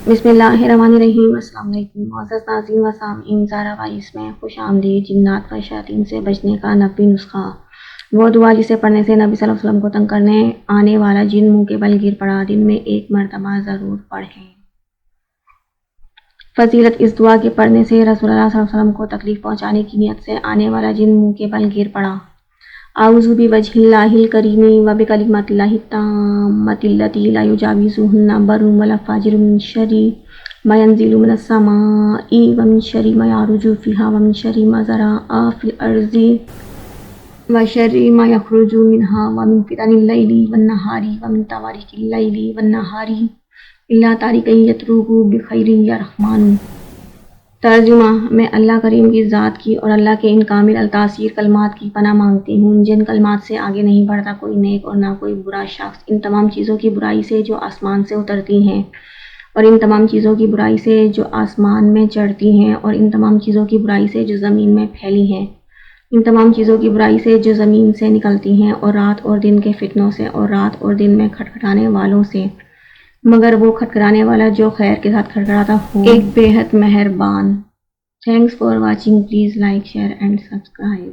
بسم اللہ الرحمن الرحیم۔ السلام علیکم معزز ناظرین و سامعین، زہرا وائس میں خوش آمدید۔ جنات و شیاطین سے بچنے کا 90 نسخہ۔ وہ دعا جسے پڑھنے سے نبی صلی اللہ علیہ وسلم کو تنگ کرنے آنے والا جن منہ کے بل گر پڑا، دن میں ایک مرتبہ ضرور پڑھیں۔ فضیلت: اس دعا کے پڑھنے سے رسول اللہ صلی اللہ علیہ وسلم کو تکلیف پہنچانے کی نیت سے آنے والا جن منہ کے بل گر پڑا۔ اعوذ بوجہ اللہ الکریم وبکلمات اللہ التامۃ اللاتی لا یجاوزہن بر ولا فاجر من شر ما ینزل من السماء ومن شر ما یعرج فیہا ومن شر ما زرع فی الارض وشر ما یخرج منہا ومن فتن اللیل والنہار ومن تواریق اللیل والنہار الا طارقا یطرق بخیر یا رحمن۔ ترجمہ: میں اللہ کریم کی ذات کی اور اللہ کے ان کامل التاثیر کلمات کی پناہ مانگتی ہوں جن کلمات سے آگے نہیں بڑھتا کوئی نیک اور نہ کوئی برا شخص، ان تمام چیزوں کی برائی سے جو آسمان سے اترتی ہیں اور ان تمام چیزوں کی برائی سے جو آسمان میں چڑھتی ہیں اور ان تمام چیزوں کی برائی سے جو زمین میں پھیلی ہیں، ان تمام چیزوں کی برائی سے جو زمین سے نکلتی ہیں، اور رات اور دن کے فتنوں سے اور رات اور دن میں کھٹکھٹانے والوں سے، مگر وہ کھٹکھٹانے والا جو خیر کے ساتھ کھٹکھٹاتا ہو، ایک بے حد مہربان۔ Thanks for watching, please like, share and subscribe.